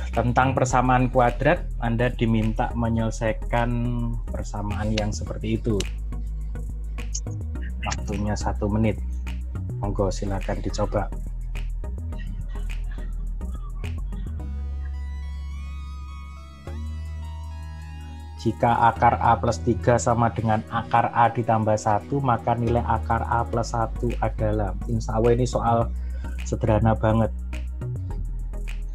Tentang persamaan kuadrat, Anda diminta menyelesaikan persamaan yang seperti itu. Waktunya 1 menit. Monggo silakan dicoba. Jika akar A plus 3 sama dengan akar A ditambah 1, maka nilai akar A plus 1 adalah. Insya Allah ini soal sederhana banget.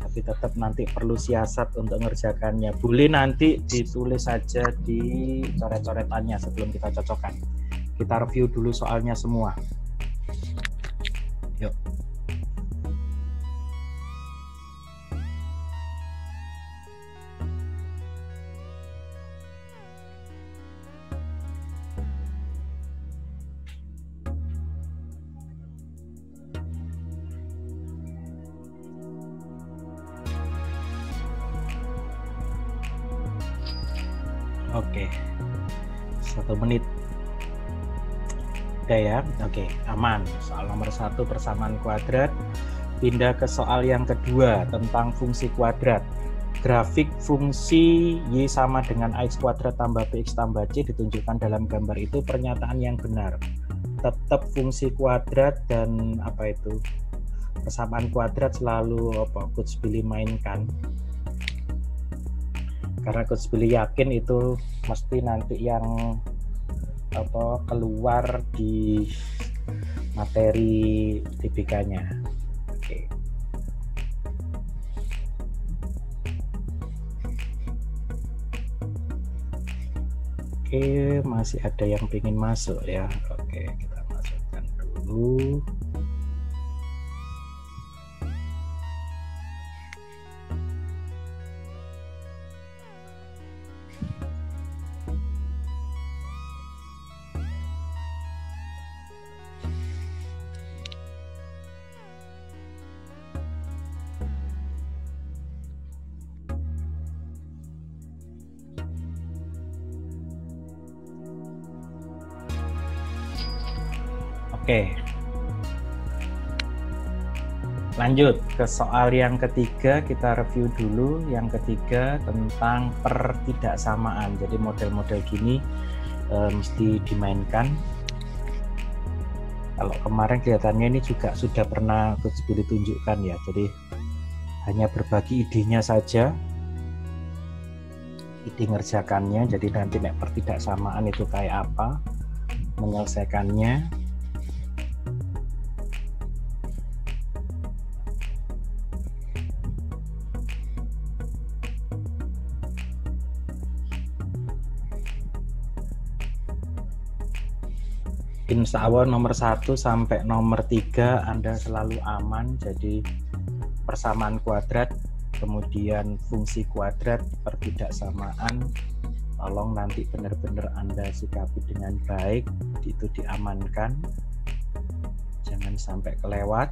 Tapi tetap nanti perlu siasat untuk mengerjakannya. Boleh nanti ditulis saja di coret-coretannya sebelum kita cocokkan. Kita review dulu soalnya semua. Yuk. Oke, 1 menit. Udah ya, oke, aman. Soal nomor 1 persamaan kuadrat. Pindah ke soal yang kedua tentang fungsi kuadrat. Grafik fungsi Y sama dengan AX kuadrat tambah BX tambah C ditunjukkan dalam gambar itu pernyataan yang benar. Tetap fungsi kuadrat dan apa itu? Persamaan kuadrat selalu Coach Billy mainkan. Karena Coach Billy yakin itu mesti nanti yang keluar di materi TBK-nya. Oke. Oke, masih ada yang ingin masuk ya. Oke, kita masukkan dulu. Oke, lanjut ke soal yang ketiga. Kita review dulu yang ketiga tentang pertidaksamaan. Jadi model-model gini mesti dimainkan. Kalau kemarin kelihatannya ini juga sudah pernah Coach Billy tunjukkan ya. Jadi hanya berbagi idenya saja, ide ngerjakannya. Jadi nanti pertidaksamaan itu kayak apa, menyelesaikannya. Insya Allah nomor 1 sampai nomor 3 Anda selalu aman. Jadi persamaan kuadrat, kemudian fungsi kuadrat, pertidaksamaan, tolong nanti benar-benar Anda sikapi dengan baik, itu diamankan, jangan sampai kelewat.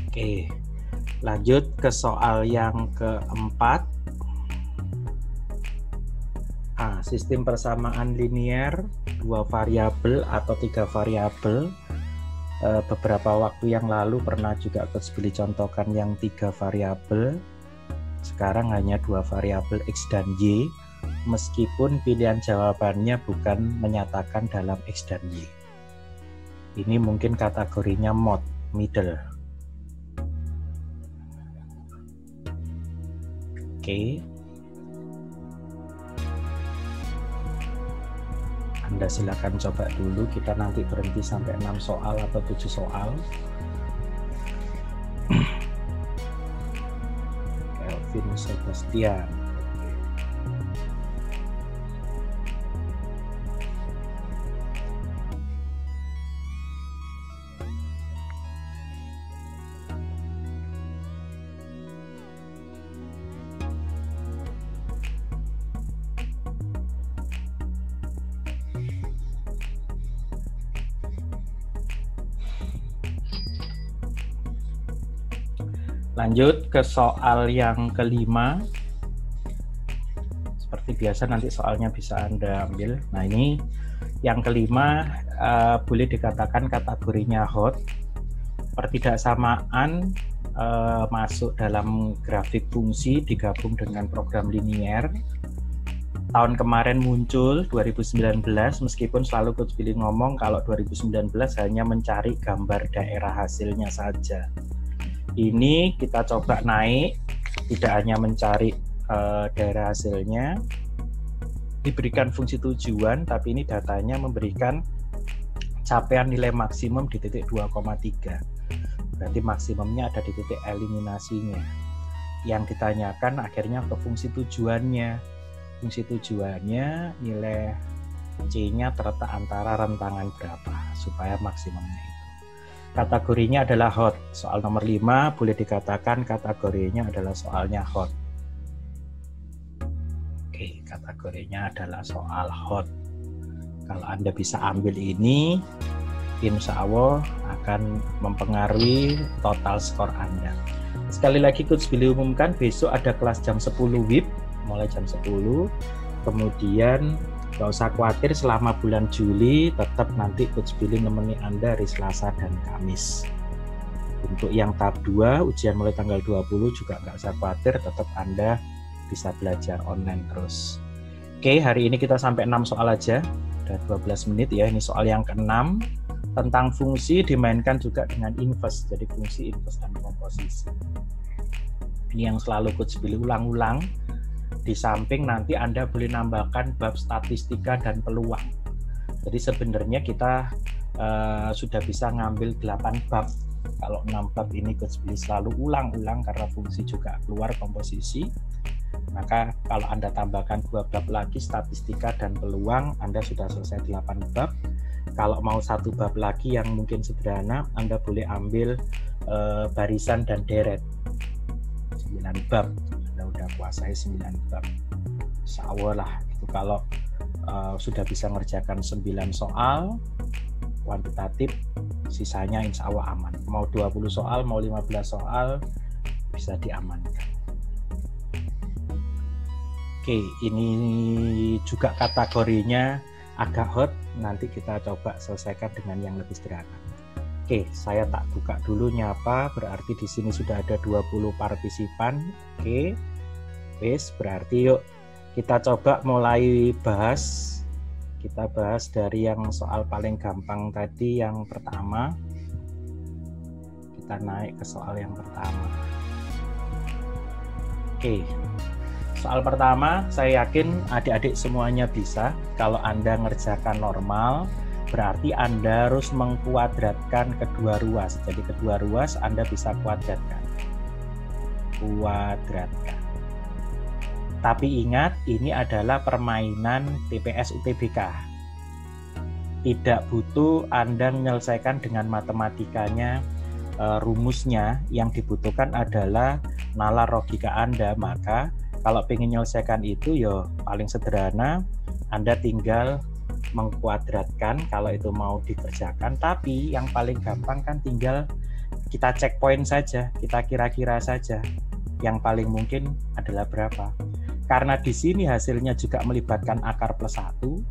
Oke, lanjut ke soal yang keempat. Sistem persamaan linear 2 variabel atau 3 variabel. Beberapa waktu yang lalu pernah juga Coach Billy contohkan yang 3 variabel. Sekarang hanya 2 variabel X dan Y, meskipun pilihan jawabannya bukan menyatakan dalam X dan Y. Ini mungkin kategorinya mod, middle. Oke. Anda silakan coba dulu, kita nanti berhenti sampai 6 soal atau 7 soal. Kelvin Sebastian. Lanjut ke soal yang kelima. Seperti biasa nanti soalnya bisa Anda ambil. Nah ini yang kelima, boleh dikatakan kategorinya hot. Pertidaksamaan masuk dalam grafik fungsi digabung dengan program linier. Tahun kemarin muncul 2019, meskipun selalu Coach Billy ngomong kalau 2019 hanya mencari gambar daerah hasilnya saja. Ini kita coba naik, tidak hanya mencari daerah hasilnya, diberikan fungsi tujuan, tapi ini datanya memberikan capaian nilai maksimum di titik 2,3. Berarti maksimumnya ada di titik eliminasinya. Yang ditanyakan akhirnya ke fungsi tujuannya. Fungsi tujuannya nilai C-nya terletak antara rentangan berapa supaya maksimumnya itu. Kategorinya adalah hot. Soal nomor 5 boleh dikatakan kategorinya adalah soalnya hot. Oke, kategorinya adalah soal hot. Kalau Anda bisa ambil ini, insya Allah akan mempengaruhi total skor Anda. Sekali lagi Coach Billy umumkan, besok ada kelas jam 10 WIB, mulai jam 10. Kemudian gak usah khawatir, selama bulan Juli tetap nanti Coach Billy nemeni Anda hari Selasa dan Kamis. Untuk yang tahap 2, ujian mulai tanggal 20 juga gak usah khawatir, tetap Anda bisa belajar online terus. Oke, hari ini kita sampai 6 soal aja. Udah 12 menit ya, ini soal yang ke-6. Tentang fungsi dimainkan juga dengan inverse, jadi fungsi inverse dan komposisi. Ini yang selalu Coach Billy ulang-ulang. Di samping nanti Anda boleh nambahkan bab statistika dan peluang. Jadi sebenarnya kita sudah bisa ngambil 8 bab. Kalau 6 bab ini Coach Billy selalu ulang-ulang karena fungsi juga keluar komposisi. Maka kalau Anda tambahkan 2 bab lagi statistika dan peluang, Anda sudah selesai 8 bab. Kalau mau 1 bab lagi yang mungkin sederhana, Anda boleh ambil barisan dan deret. 9 bab. Anda udah kuasai 9 bab. Insya Allah lah, itu kalau sudah bisa ngerjakan 9 soal kuantitatif, sisanya insya Allah aman. Mau 20 soal, mau 15 soal, bisa diamankan. Oke, ini juga kategorinya agak hot, nanti kita coba selesaikan dengan yang lebih sederhana. Oke, saya tak buka dulu nyapa, berarti di sini sudah ada 20 partisipan. Oke, wes, berarti yuk kita coba mulai bahas. Kita bahas dari yang soal paling gampang tadi, yang pertama. Kita naik ke soal yang pertama. Oke, soal pertama saya yakin adik-adik semuanya bisa. Kalau Anda ngerjakan normal, berarti Anda harus mengkuadratkan kedua ruas. Jadi kedua ruas Anda bisa kuadratkan. Kuadratkan. Tapi ingat, ini adalah permainan TPS UTBK. Tidak butuh Anda menyelesaikan dengan matematikanya, rumusnya. Yang dibutuhkan adalah nalar logika Anda. Maka kalau ingin menyelesaikan itu, ya paling sederhana, Anda tinggal mengkuadratkan kalau itu mau dikerjakan. Tapi yang paling gampang kan tinggal kita checkpoint saja, kita kira-kira saja. Yang paling mungkin adalah berapa. Karena di sini hasilnya juga melibatkan akar plus 1,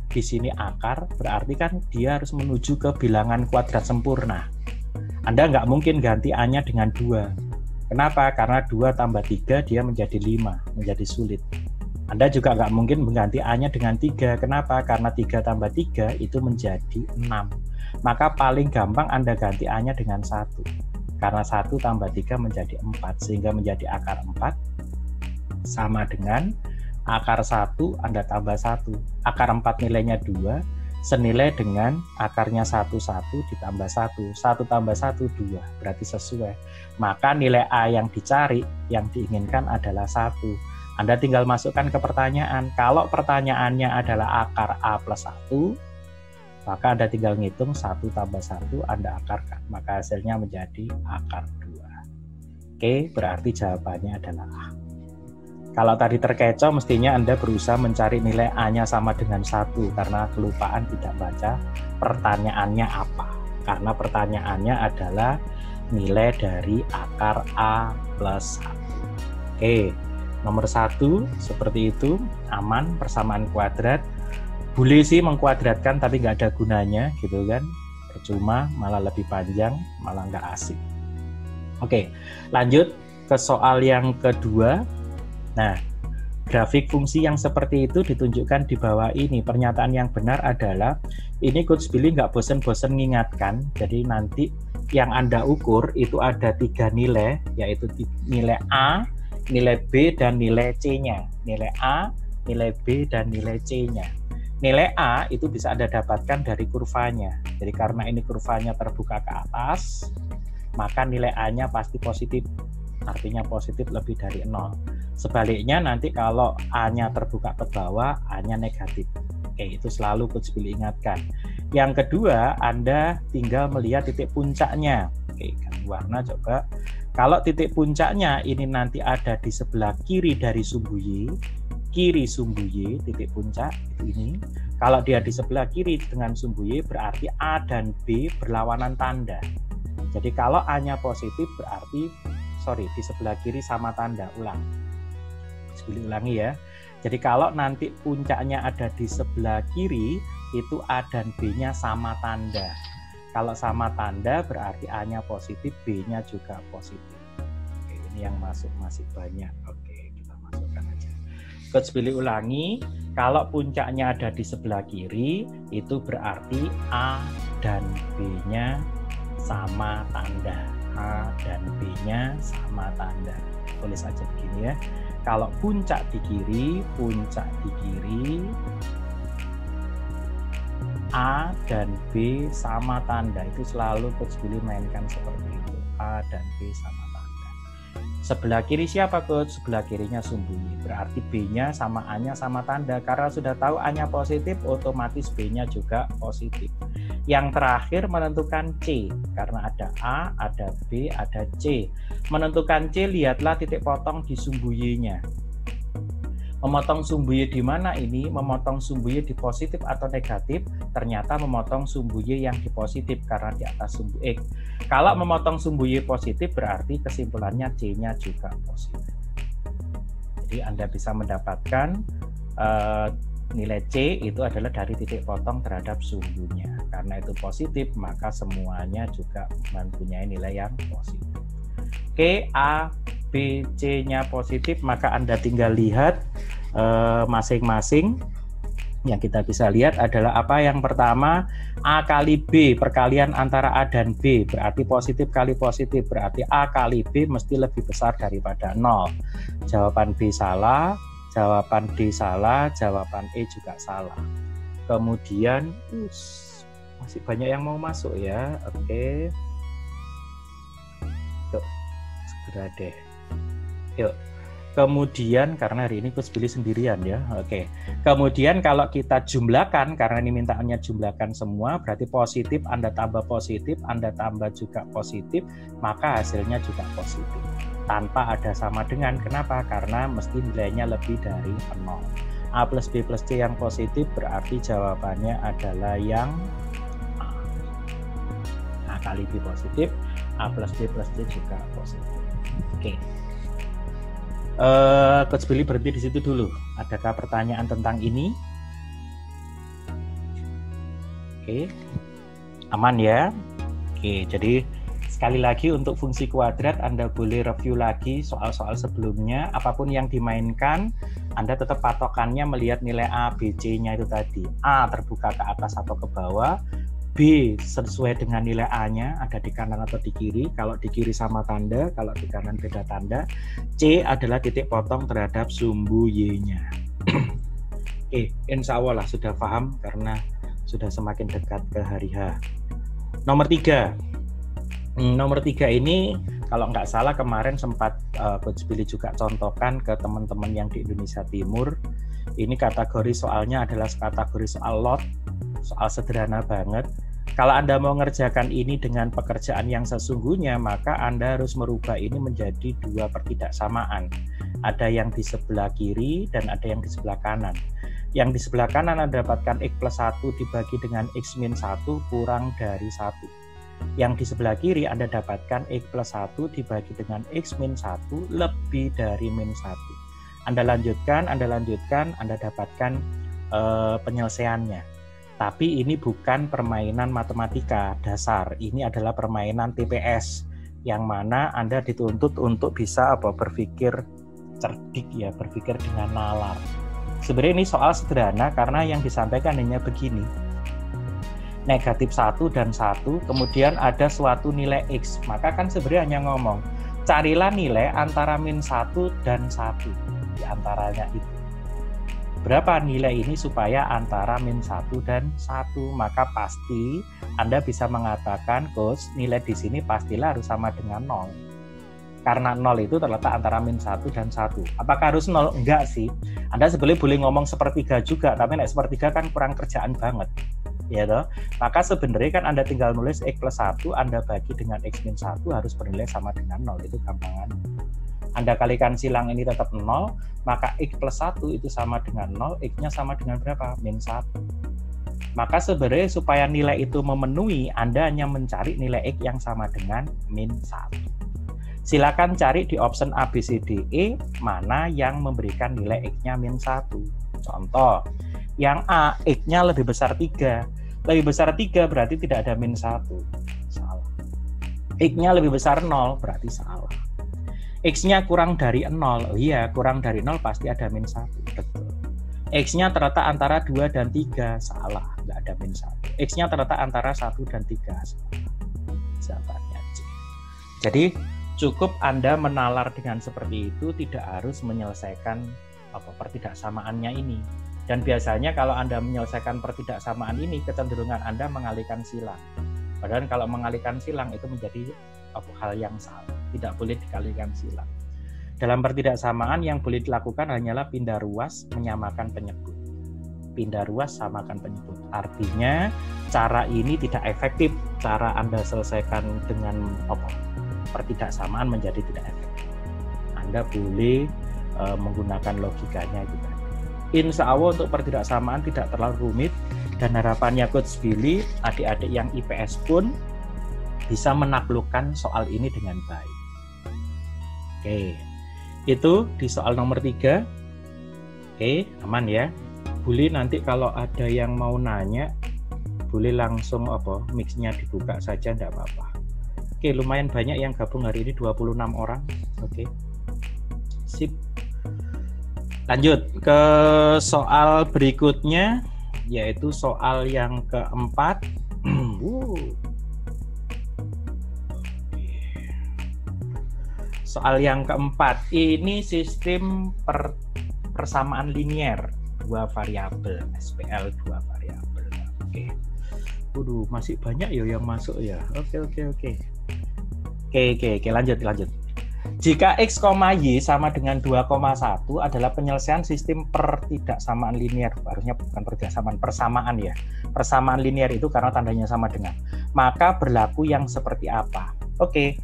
di sini akar, berarti kan dia harus menuju ke bilangan kuadrat sempurna. Anda nggak mungkin ganti A-nya dengan 2. Kenapa? Karena 2 tambah 3 dia menjadi 5, menjadi sulit. Anda juga nggak mungkin mengganti A-nya dengan 3. Kenapa? Karena 3 tambah 3 itu menjadi 6. Maka paling gampang Anda ganti A-nya dengan 1. Karena 1 tambah 3 menjadi 4, sehingga menjadi akar 4. Sama dengan akar 1 Anda tambah 1. Akar 4 nilainya 2, senilai dengan akarnya 1 ditambah 1. 1 tambah 1, 2. Berarti sesuai. Maka nilai A yang dicari, yang diinginkan adalah 1. Anda tinggal masukkan ke pertanyaan. Kalau pertanyaannya adalah akar A plus 1, maka Anda tinggal ngitung 1 tambah 1, Anda akarkan. Maka hasilnya menjadi akar 2. Oke, berarti jawabannya adalah A. Kalau tadi terkecoh, mestinya Anda berusaha mencari nilai A-nya sama dengan 1 karena kelupaan tidak baca pertanyaannya apa. Karena pertanyaannya adalah nilai dari akar A plus 1. Oke, Nomor 1 seperti itu, aman, persamaan kuadrat. Boleh sih mengkuadratkan tapi nggak ada gunanya gitu kan, percuma, malah lebih panjang, malah nggak asik. Oke, lanjut ke soal yang kedua. Nah, grafik fungsi yang seperti itu ditunjukkan di bawah ini. Pernyataan yang benar adalah, ini Coach Billy nggak bosen-bosen mengingatkan, jadi nanti yang Anda ukur itu ada 3 nilai, yaitu nilai A, nilai B, dan nilai C-nya. Nilai A, nilai B, dan nilai C-nya. Nilai A itu bisa Anda dapatkan dari kurvanya. Jadi karena ini kurvanya terbuka ke atas, maka nilai A-nya pasti positif. Artinya positif lebih dari 0. Sebaliknya nanti kalau A-nya terbuka ke bawah, A-nya negatif. Oke, itu selalu Coach Billy ingatkan. Yang kedua, Anda tinggal melihat titik puncaknya. Oke, ganti warna coba. Kalau titik puncaknya ini nanti ada di sebelah kiri dari sumbu Y, kiri sumbu Y, titik puncak itu ini. Kalau dia di sebelah kiri dengan sumbu Y, berarti A dan B berlawanan tanda. Jadi kalau A-nya positif berarti, di sebelah kiri sama tanda. Ulangi ya. Jadi kalau nanti puncaknya ada di sebelah kiri, itu A dan B-nya sama tanda. Kalau sama tanda berarti A-nya positif, B-nya juga positif. Oke, ini yang masuk masih banyak. Oke, kita masukkan aja. Coach Billy ulangi, kalau puncaknya ada di sebelah kiri, itu berarti A dan B-nya sama tanda. A dan B-nya sama tanda. Tulis aja begini ya. Kalau puncak di kiri, A dan B sama tanda, itu selalu Coach Billy mainkan seperti itu. A dan B sama tanda. Sebelah kiri siapa Coach? Sebelah kirinya sumbu Y. Berarti B-nya sama A-nya sama tanda. Karena sudah tahu A-nya positif, otomatis B-nya juga positif. Yang terakhir menentukan C. Karena ada A, ada B, ada C. Menentukan C, lihatlah titik potong di sumbu Y-nya. Memotong sumbu Y di mana ini? Memotong sumbu Y di positif atau negatif? Ternyata memotong sumbu Y yang di positif karena di atas sumbu X. Kalau memotong sumbu Y positif berarti kesimpulannya C-nya juga positif. Jadi Anda bisa mendapatkan nilai C itu adalah dari titik potong terhadap sumbunya. Karena itu positif, maka semuanya juga mempunyai nilai yang positif. Oke, A, B, C-nya positif, maka Anda tinggal lihat masing-masing. Yang kita bisa lihat adalah apa? Yang pertama, A kali B, perkalian antara A dan B, berarti positif kali positif, berarti A kali B mesti lebih besar daripada 0. Jawaban B salah, jawaban D salah, jawaban E juga salah. Kemudian, masih banyak yang mau masuk ya. Oke. Yuk, segera deh. Yuk. Kemudian karena hari ini Coach Billy sendirian ya. Oke. Kemudian kalau kita jumlahkan, karena ini mintaannya jumlahkan semua, berarti positif Anda tambah positif, Anda tambah juga positif, maka hasilnya juga positif. Tanpa ada sama dengan. Kenapa? Karena mesti nilainya lebih dari 0. A plus B plus C yang positif berarti jawabannya adalah yang A. A kali B positif, A plus B plus C juga positif. Oke. Coach Billy berhenti di situ dulu. Adakah pertanyaan tentang ini? Oke, aman ya. Oke, jadi sekali lagi untuk fungsi kuadrat Anda boleh review lagi soal-soal sebelumnya. Apapun yang dimainkan, Anda tetap patokannya melihat nilai A, B, C-nya itu tadi. A terbuka ke atas atau ke bawah, B sesuai dengan nilai A-nya, ada di kanan atau di kiri. Kalau di kiri sama tanda, kalau di kanan beda tanda. C adalah titik potong terhadap sumbu Y-nya. Oke, insya Allah lah sudah paham karena sudah semakin dekat ke hari H. Nomor 3. Nomor 3 ini kalau nggak salah kemarin sempat Coach Billy juga contohkan ke teman-teman yang di Indonesia Timur. Ini kategori soalnya adalah kategori soal lot, soal sederhana banget. Kalau Anda mau mengerjakan ini dengan pekerjaan yang sesungguhnya, maka Anda harus merubah ini menjadi 2 pertidaksamaan. Ada yang di sebelah kiri dan ada yang di sebelah kanan. Yang di sebelah kanan Anda dapatkan X plus 1 dibagi dengan X min 1 kurang dari 1. Yang di sebelah kiri Anda dapatkan X plus 1 dibagi dengan X min 1 lebih dari min 1. Anda lanjutkan, Anda dapatkan penyelesaiannya. Tapi ini bukan permainan matematika dasar, ini adalah permainan TPS yang mana Anda dituntut untuk bisa berpikir cerdik ya, berpikir dengan nalar. Sebenarnya ini soal sederhana karena yang disampaikan hanya begini. Negatif 1 dan 1, kemudian ada suatu nilai X. Maka kan sebenarnya hanya ngomong, carilah nilai antara min 1 dan 1. Di antaranya itu. Berapa nilai ini supaya antara min 1 dan 1? Maka pasti Anda bisa mengatakan, Coach, nilai di sini pastilah harus sama dengan 0. Karena 0 itu terletak antara min 1 dan 1. Apakah harus 0? Enggak sih. Anda sebenarnya boleh ngomong sepertiga juga, tapi sepertiga kan kurang kerjaan banget. Ya toh? Maka sebenarnya kan Anda tinggal nulis X plus 1, Anda bagi dengan X min 1 harus bernilai sama dengan 0. Itu gampangan. Anda kalikan silang ini tetap 0, maka X plus 1 itu sama dengan 0, X-nya sama dengan berapa? Min 1. Maka sebenarnya supaya nilai itu memenuhi, Anda hanya mencari nilai X yang sama dengan min 1. Silakan cari di option A, B, C, D, E, mana yang memberikan nilai X-nya min 1. Contoh, yang A, X-nya lebih besar 3. Lebih besar 3 berarti tidak ada min 1. Salah. X-nya lebih besar 0, berarti salah. X-nya kurang dari 0, iya kurang dari 0 pasti ada min 1, betul. X-nya terletak antara 2 dan 3, salah, nggak ada min 1. X-nya terletak antara 1 dan 3, salah. Jawabannya C. Jadi cukup Anda menalar dengan seperti itu, tidak harus menyelesaikan pertidaksamaannya ini. Dan biasanya kalau Anda menyelesaikan pertidaksamaan ini, kecenderungan Anda mengalihkan silang. Padahal kalau mengalihkan silang itu menjadi hal yang salah, tidak boleh dikalikan silang. Dalam pertidaksamaan yang boleh dilakukan hanyalah pindah ruas menyamakan penyebut. Pindah ruas samakan penyebut. Artinya cara ini tidak efektif. Cara Anda selesaikan dengan pertidaksamaan menjadi tidak efektif. Anda boleh menggunakan logikanya gitu. Insya Allah untuk pertidaksamaan tidak terlalu rumit, dan harapannya Coach Billy, adik-adik yang IPS pun bisa menaklukkan soal ini dengan baik. Oke, itu di soal nomor 3. Oke, aman ya. Boleh nanti kalau ada yang mau nanya, boleh langsung mix-nya dibuka saja, enggak apa-apa. Oke, lumayan banyak yang gabung hari ini, 26 orang. Oke, sip. Lanjut ke soal berikutnya, yaitu soal yang keempat. Soal yang keempat, ini sistem persamaan linier, 2 variabel, SPL 2 variabel. Oke. Masih banyak ya yang masuk ya. Oke, lanjut. Jika X, Y sama dengan 2,1 adalah penyelesaian sistem pertidaksamaan linier. Harusnya bukan pertidaksamaan, persamaan ya. Persamaan linier itu karena tandanya sama dengan. Maka berlaku yang seperti apa? Oke.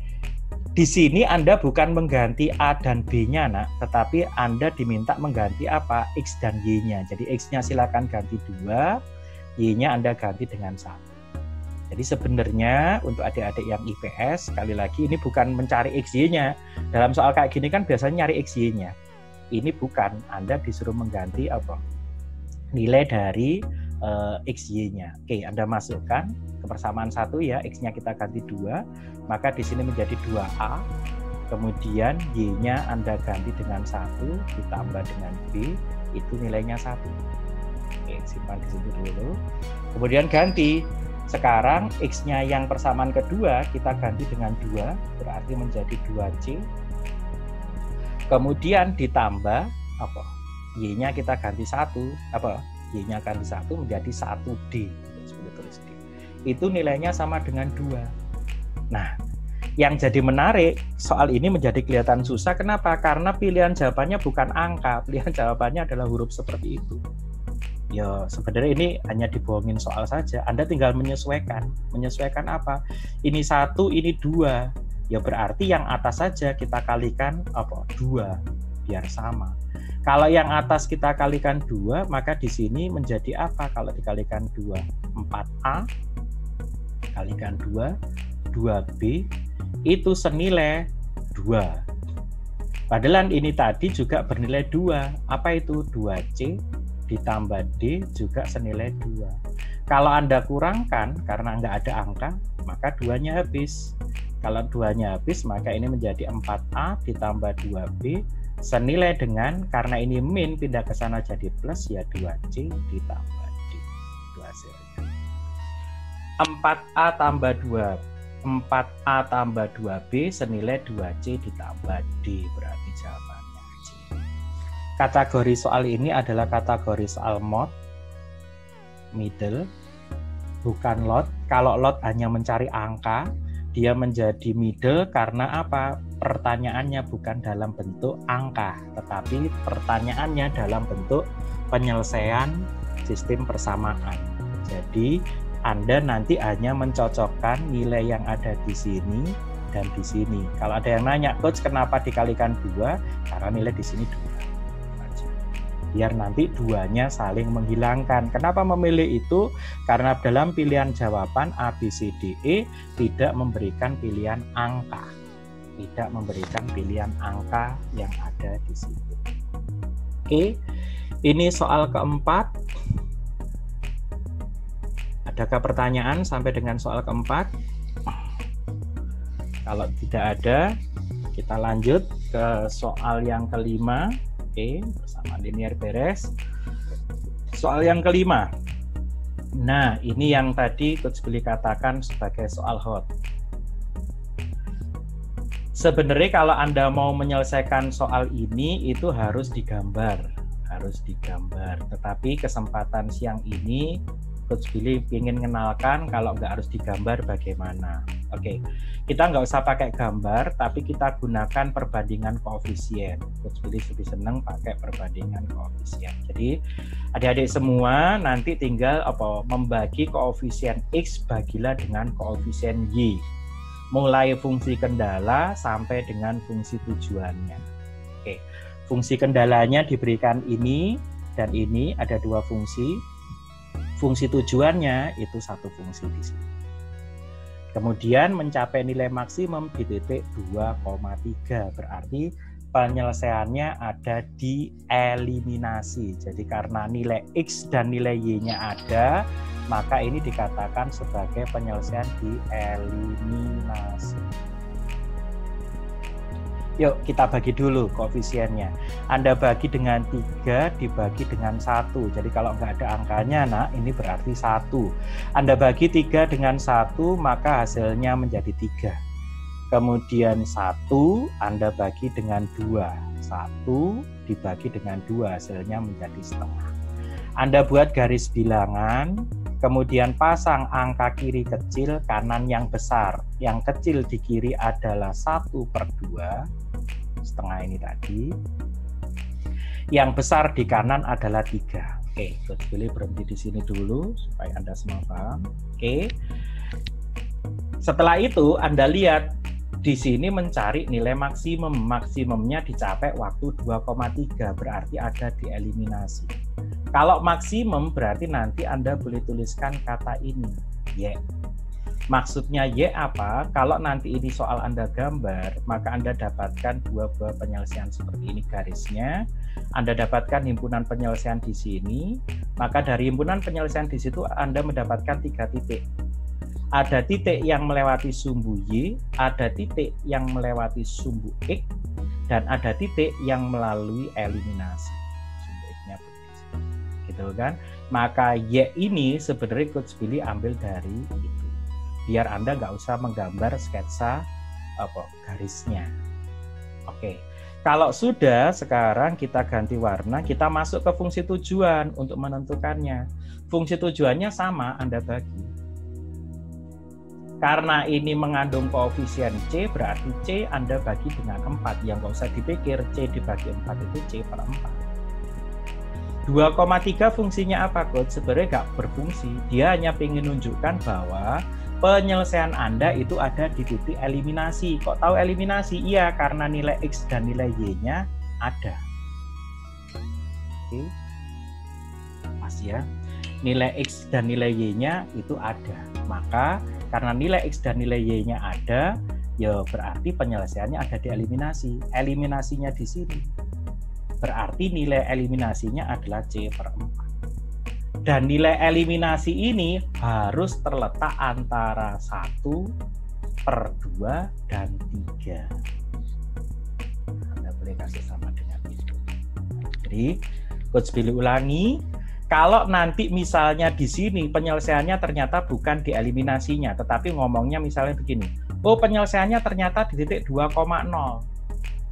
Di sini Anda bukan mengganti A dan B-nya, tetapi Anda diminta mengganti apa? X dan Y-nya. Jadi X-nya silakan ganti 2, Y-nya Anda ganti dengan 1. Jadi sebenarnya untuk adik-adik yang IPS, sekali lagi ini bukan mencari XY-nya. Dalam soal kayak gini kan biasanya nyari XY-nya. Ini bukan, Anda disuruh mengganti nilai dari XY-nya. Oke, Anda masukkan ke persamaan 1 ya, X-nya kita ganti 2, maka di sini menjadi 2A. Kemudian Y-nya Anda ganti dengan 1, ditambah dengan B, itu nilainya 1. Oke, simpan di situ dulu. Kemudian ganti. Sekarang X-nya yang persamaan kedua kita ganti dengan 2, berarti menjadi 2C. Kemudian ditambah Y-nya kita ganti 1, Y-nya ganti 1 menjadi 1D. Seperti tulis D. Itu nilainya sama dengan 2. Nah, yang jadi menarik, soal ini menjadi kelihatan susah. Kenapa? Karena pilihan jawabannya bukan angka, pilihan jawabannya adalah huruf seperti itu. Ya sebenarnya ini hanya dibohongin soal saja. Anda tinggal menyesuaikan. Menyesuaikan apa? Ini 1, ini 2. Ya berarti yang atas saja kita kalikan 2 biar sama. Kalau yang atas kita kalikan 2, maka di sini menjadi apa kalau dikalikan 2? 4A kalikan 2, 2B itu senilai 2. Padahal ini tadi juga bernilai 2. Apa itu? 2C ditambah D juga senilai 2. Kalau Anda kurangkan karena nggak ada angka, maka 2-nya habis. Kalau 2-nya habis, maka ini menjadi 4A ditambah 2B senilai dengan, karena ini min pindah ke sana jadi plus, ya 2C ditambah D. Itu hasilnya. 4A tambah 2B senilai 2C ditambah D, berarti jawabannya C. Kategori soal ini adalah kategori soal mod, middle, bukan lot. Kalau lot hanya mencari angka, dia menjadi middle karena apa? Pertanyaannya bukan dalam bentuk angka, tetapi pertanyaannya dalam bentuk penyelesaian sistem persamaan. Jadi Anda nanti hanya mencocokkan nilai yang ada di sini dan di sini. Kalau ada yang nanya, coach kenapa dikalikan 2? Karena nilai di sini 2. Biar nanti 2-nya saling menghilangkan. Kenapa memilih itu? Karena dalam pilihan jawaban A, B, C, D, E tidak memberikan pilihan angka. Tidak memberikan pilihan angka yang ada di situ. Oke, ini soal keempat. Adakah pertanyaan sampai dengan soal keempat? Kalau tidak ada, kita lanjut ke soal yang kelima. Oke, bersama linear beres. Soal yang kelima. Nah, ini yang tadi Coach Billy katakan sebagai soal hot. Sebenarnya kalau Anda mau menyelesaikan soal ini, itu harus digambar. Tetapi kesempatan siang ini Coach Billy ingin mengenalkan kalau nggak harus digambar bagaimana. Oke, kita nggak usah pakai gambar, tapi kita gunakan perbandingan koefisien. Coach Billy lebih senang pakai perbandingan koefisien. Jadi adik-adik semua nanti tinggal membagi koefisien X bagilah dengan koefisien Y. Mulai fungsi kendala sampai dengan fungsi tujuannya. Oke, fungsi kendalanya diberikan ini dan ini, ada 2 fungsi. Fungsi tujuannya itu 1 fungsi di sini. Kemudian mencapai nilai maksimum di titik 2,3. Berarti penyelesaiannya ada di eliminasi. Jadi karena nilai X dan nilai Y-nya ada, maka ini dikatakan sebagai penyelesaian di eliminasi. Yuk kita bagi dulu koefisiennya. Anda bagi dengan 3 dibagi dengan 1. Jadi kalau nggak ada angkanya, nah ini berarti 1. Anda bagi 3 dengan 1, maka hasilnya menjadi 3. Kemudian 1 Anda bagi dengan 2. 1 dibagi dengan 2, hasilnya menjadi setengah. Anda buat garis bilangan, kemudian pasang angka kiri kecil, kanan yang besar. Yang kecil di kiri adalah 1/2, setengah ini tadi. Yang besar di kanan adalah 3. Oke, Coach Billy berhenti di sini dulu supaya Anda semua paham. Oke. Setelah itu Anda lihat di sini mencari nilai maksimum. Maksimumnya dicapai waktu 2,3, berarti ada di eliminasi. Kalau maksimum berarti nanti Anda boleh tuliskan kata ini, Y. Maksudnya Y apa? Kalau nanti ini soal Anda gambar, maka Anda dapatkan 2 buah penyelesaian seperti ini garisnya. Anda dapatkan himpunan penyelesaian di sini, maka dari himpunan penyelesaian di situ Anda mendapatkan 3 titik. Ada titik yang melewati sumbu Y, ada titik yang melewati sumbu X, dan ada titik yang melalui eliminasi. Sumbu X-nya gitu kan? Maka Y ini sebenarnya Coach Billy ambil dari itu. Biar Anda nggak usah menggambar sketsa garisnya. Oke, kalau sudah, sekarang kita ganti warna, kita masuk ke fungsi tujuan untuk menentukannya. Fungsi tujuannya sama, Anda bagi. Karena ini mengandung koefisien C, berarti C Anda bagi dengan 4. Yang nggak usah dipikir, C dibagi 4 itu C/4. 2,3 fungsinya apa, Coach? Sebenarnya nggak berfungsi. Dia hanya ingin menunjukkan bahwa penyelesaian Anda itu ada di titik eliminasi. Kok tahu eliminasi? Iya, karena nilai X dan nilai Y-nya ada. Oke. Pas ya. Nilai X dan nilai Y-nya itu ada. Maka karena nilai X dan nilai Y-nya ada, ya berarti penyelesaiannya ada di eliminasi. Eliminasinya di sini. Berarti nilai eliminasinya adalah C/4. Dan nilai eliminasi ini harus terletak antara 1/2 dan 3. Anda boleh kasih sama dengan itu. Jadi, Coach Billy ulangi, kalau nanti misalnya di sini penyelesaiannya ternyata bukan di eliminasinya, tetapi ngomongnya misalnya begini, oh penyelesaiannya ternyata di titik 2,0.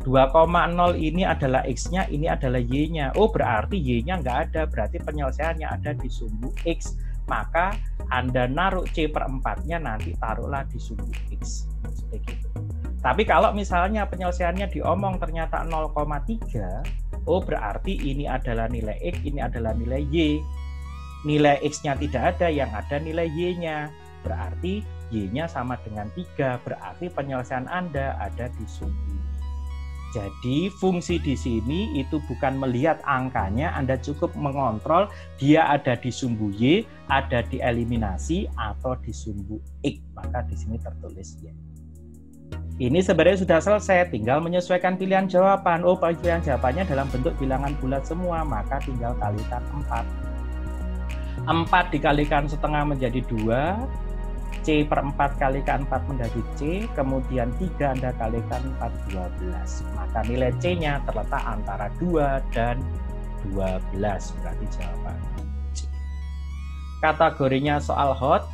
2,0 ini adalah X-nya, ini adalah Y-nya. Oh, berarti Y-nya nggak ada, berarti penyelesaiannya ada di sumbu X. Maka Anda naruh C/4-nya nanti taruhlah di sumbu X. Seperti itu. Tapi kalau misalnya penyelesaiannya diomong ternyata 0,3, oh berarti ini adalah nilai X, ini adalah nilai Y. Nilai X-nya tidak ada, yang ada nilai Y-nya. Berarti Y-nya sama dengan 3, berarti penyelesaian Anda ada di sumbu. Jadi fungsi di sini itu bukan melihat angkanya, Anda cukup mengontrol dia ada di sumbu Y, ada di eliminasi, atau di sumbu X. Maka di sini tertulis Y. Ini sebenarnya sudah selesai, tinggal menyesuaikan pilihan jawaban. Oh, pilihan jawabannya dalam bentuk bilangan bulat semua, maka tinggal kalikan 4. 4 dikalikan setengah menjadi 2. C/4 kalikan 4 menjadi C, kemudian 3 Anda kalikan 4, 12. Maka nilai C-nya terletak antara 2 dan 12, berarti jawaban C. Kategorinya soal hot,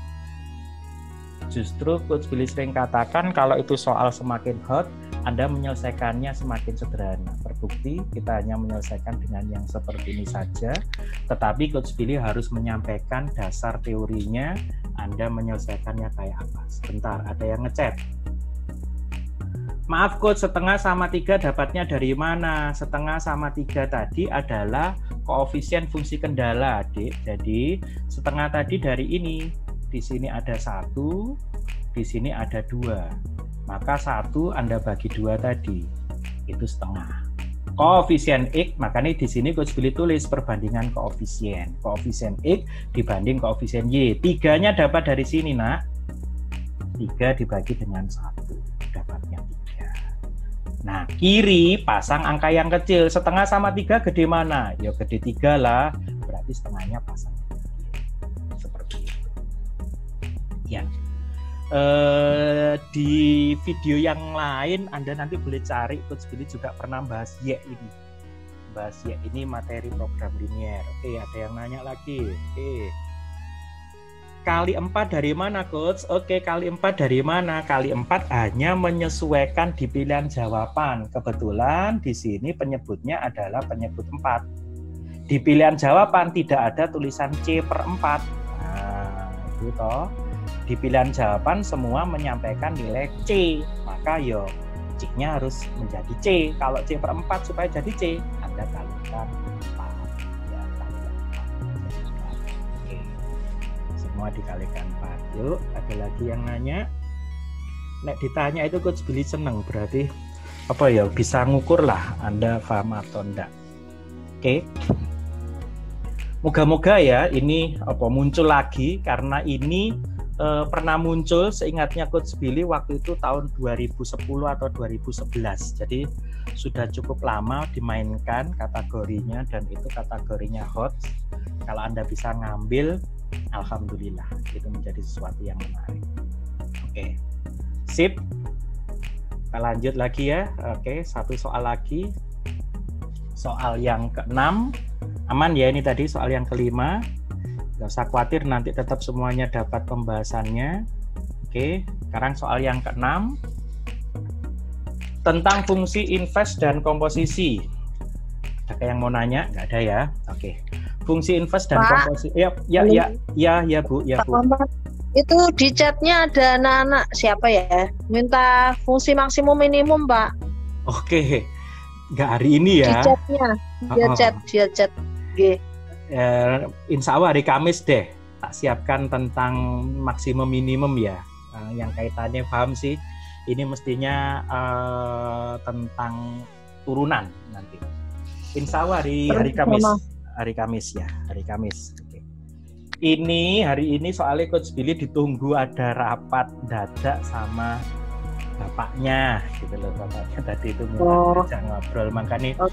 justru Coach Billy sering katakan kalau itu soal semakin hot, Anda menyelesaikannya semakin sederhana. Terbukti kita hanya menyelesaikan dengan yang seperti ini saja, tetapi Coach Billy harus menyampaikan dasar teorinya. Anda menyelesaikannya kayak apa? Sebentar, ada yang ngechat. Maaf Coach, setengah sama 3 dapatnya dari mana? Setengah sama 3 tadi adalah koefisien fungsi kendala, Adik. Jadi setengah tadi dari ini. Di sini ada 1, di sini ada 2. Maka 1 Anda bagi 2 tadi. Itu setengah. Koefisien X, makanya di sini Coach Billy tulis perbandingan koefisien. Koefisien X dibanding koefisien Y. 3-nya dapat dari sini, Nak. 3 dibagi dengan 1. Dapatnya 3. Nah, kiri pasang angka yang kecil. Setengah sama 3 gede mana? Ya gede 3 lah. Berarti setengahnya pasang di kiri. Seperti itu. Ya. Di video yang lain Anda nanti boleh cari, Coach Billy juga pernah bahas Y ini. Bahas Y ini materi program linear. Oke, ada yang nanya lagi. Oke. Kali 4 dari mana, Coach? Oke, kali 4 dari mana? Kali 4 hanya menyesuaikan di pilihan jawaban. Kebetulan di sini penyebutnya adalah penyebut 4. Di pilihan jawaban tidak ada tulisan C/4. Nah, itu toh. Di pilihan jawaban semua menyampaikan nilai C, maka yo C-nya harus menjadi C. Kalau C/4 supaya jadi C, Anda kalikan 4. Ya, kalikan 4. Oke. Semua dikalikan 4. Yuk, ada lagi yang nanya. Nek ditanya itu Coach Billy seneng, berarti apa ya, bisa ngukur lah Anda paham atau enggak. Oke. Moga-moga ya ini muncul lagi, karena ini pernah muncul seingatnya Coach Billy waktu itu tahun 2010 atau 2011. Jadi sudah cukup lama dimainkan kategorinya, dan itu kategorinya hot. Kalau Anda bisa ngambil, alhamdulillah, itu menjadi sesuatu yang menarik. Oke. Sip. Kita lanjut lagi ya. Oke, satu soal lagi. Soal yang ke-6. Aman ya ini tadi soal yang ke-5. Gak usah khawatir, nanti tetap semuanya dapat pembahasannya. Oke, sekarang soal yang ke-6 tentang fungsi inverse dan komposisi. Ada yang mau nanya? Nggak ada ya? Oke. Fungsi inverse dan komposisi. Ya Bu. Itu di chatnya ada anak-anak siapa ya? Minta fungsi maksimum minimum, Pak. Oke. Nggak hari ini ya? Di chatnya. Dia chat. Oke. Insya Allah hari Kamis deh tak siapkan tentang maksimum minimum ya, yang kaitannya paham sih ini mestinya tentang turunan nanti. Insya Allah hari Kamis ya, hari Kamis. Oke. Ini hari ini soalnya Coach Billy ditunggu ada rapat dadak sama bapaknya gitu loh, bapaknya tadi itu minta diajak ngobrol. Makanya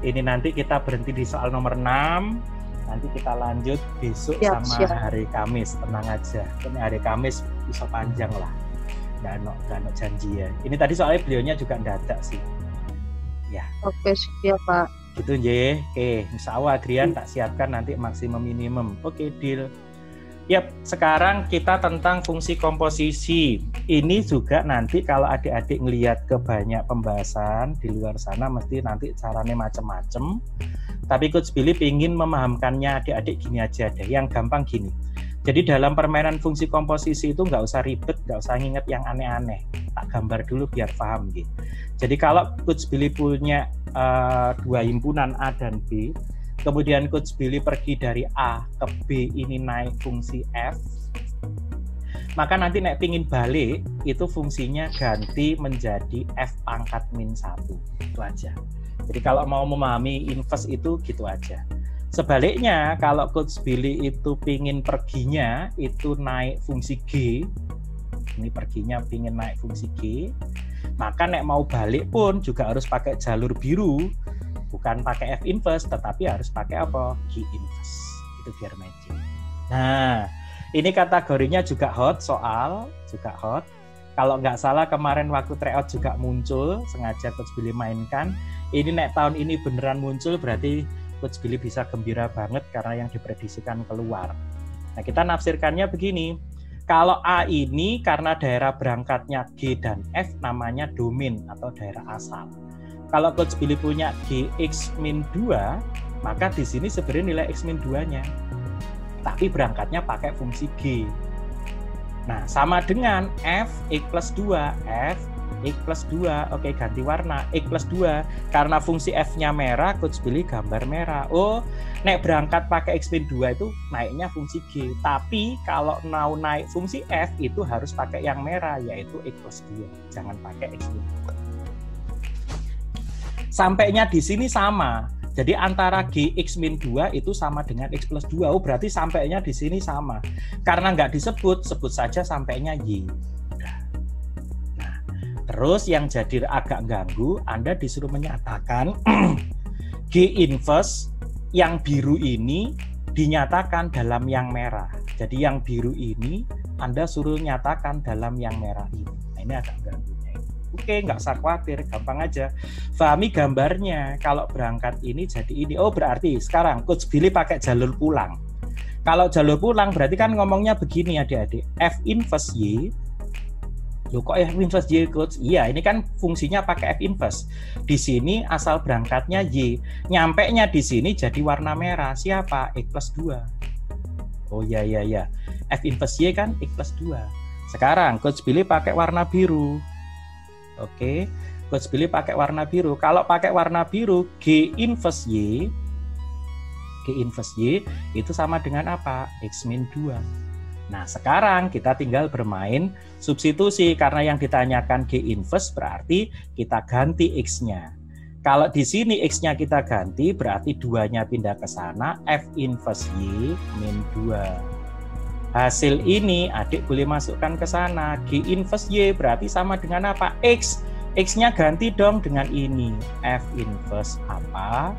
ini nanti kita berhenti di soal nomor 6, nanti kita lanjut besok sama hari Kamis. Tenang aja, ini hari Kamis bisa panjang lah, nggak ada janji ya. Ini tadi soalnya beliaunya juga mendadak sih ya. Oke, siap Pak. Gitu J. Oke, insya Allah Adrian tak siapkan nanti maksimum minimum. Oke, deal. Yap, sekarang kita tentang fungsi komposisi. Ini juga nanti kalau adik-adik ngelihat ke banyak pembahasan di luar sana, mesti nanti caranya macam-macam. Tapi Coach Billy ingin memahamkannya adik-adik gini aja deh, yang gampang gini. Jadi dalam permainan fungsi komposisi itu nggak usah ribet, nggak usah nginget yang aneh-aneh. Tak gambar dulu biar paham gitu. Jadi kalau Coach Billy punya dua himpunan A dan B, kemudian Coach Billy pergi dari A ke B ini naik fungsi F, maka nanti nek pingin balik itu fungsinya ganti menjadi F pangkat min 1. Itu aja. Jadi kalau mau memahami inverse itu gitu aja. Sebaliknya kalau Coach Billy itu pingin perginya itu naik fungsi G, ini perginya pingin naik fungsi G, maka nek mau balik pun juga harus pakai jalur biru. Bukan pakai F inverse, tetapi harus pakai apa? G inverse. Itu biar matching. Nah, ini kategorinya juga hot, soal juga hot. Kalau nggak salah kemarin waktu tryout juga muncul, sengaja Coach Billy mainkan. Ini nek tahun ini beneran muncul, berarti Coach Billy bisa gembira banget karena yang diprediksikan keluar. Nah, kita nafsirkannya begini. Kalau A ini karena daerah berangkatnya G dan F namanya domain atau daerah asal. Kalau Coach Billy punya Gx min 2, maka di sini sebenarnya nilai X min 2-nya. Tapi berangkatnya pakai fungsi G. Nah, sama dengan F X plus 2. F X plus 2. Oke, ganti warna. X plus 2. Karena fungsi F-nya merah, Coach Billy gambar merah. Oh, nek berangkat pakai X min 2 itu naiknya fungsi G. Tapi kalau mau naik fungsi F itu harus pakai yang merah, yaitu X plus 2. Jangan pakai X min 2. Sampainya di sini sama. Jadi antara Gx min 2 itu sama dengan X plus 2. Oh, berarti sampainya di sini sama. Karena nggak disebut, sebut saja sampainya Y. Nah, terus yang jadi agak ganggu, Anda disuruh menyatakan G inverse yang biru ini dinyatakan dalam yang merah. Jadi yang biru ini Anda suruh nyatakan dalam yang merah ini. Nah, ini agak ganggu. Oke, nggak usah khawatir, gampang aja. Fahami gambarnya, kalau berangkat ini jadi ini. Oh, berarti sekarang Coach Billy pakai jalur pulang. Kalau jalur pulang berarti kan ngomongnya begini adik-adik. F inverse Y. Loh, kok F inverse Y, Coach? Iya, ini kan fungsinya pakai F inverse. Di sini asal berangkatnya Y. Nyampenya di sini jadi warna merah. Siapa? X plus 2. Oh, ya. F inverse Y kan X plus 2. Sekarang Coach Billy pakai warna biru. Oke, Coach Billy pakai warna biru. Kalau pakai warna biru, G inverse Y itu sama dengan apa? X min 2. Nah, sekarang kita tinggal bermain substitusi. Karena yang ditanyakan G inverse berarti kita ganti X-nya. Kalau di sini X-nya kita ganti, berarti 2-nya pindah ke sana, F inverse Y min 2. Hasil ini adik boleh masukkan ke sana. G inverse Y berarti sama dengan apa? X. X-nya ganti dong dengan ini. F inverse apa?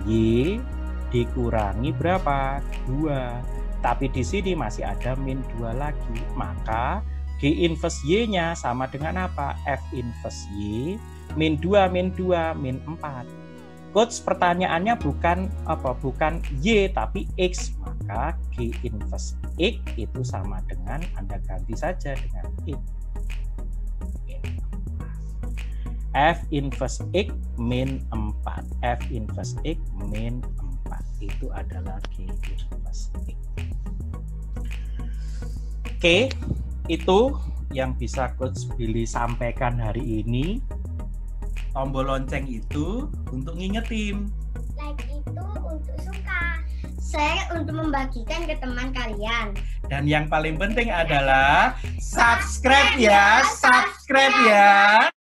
Y dikurangi berapa? 2. Tapi di sini masih ada min 2 lagi. Maka G inverse Y-nya sama dengan apa? F inverse Y min 2 min 4. Coach, pertanyaannya bukan Y tapi X. Maka G inverse X itu sama dengan, Anda ganti saja dengan X. F inverse X min 4. F inverse X min 4. Itu adalah G inverse X. Oke, itu yang bisa Coach Billy sampaikan hari ini. Tombol lonceng itu untuk ngingetin. Like itu untuk suka. Share untuk membagikan ke teman kalian. Dan yang paling penting adalah subscribe ya.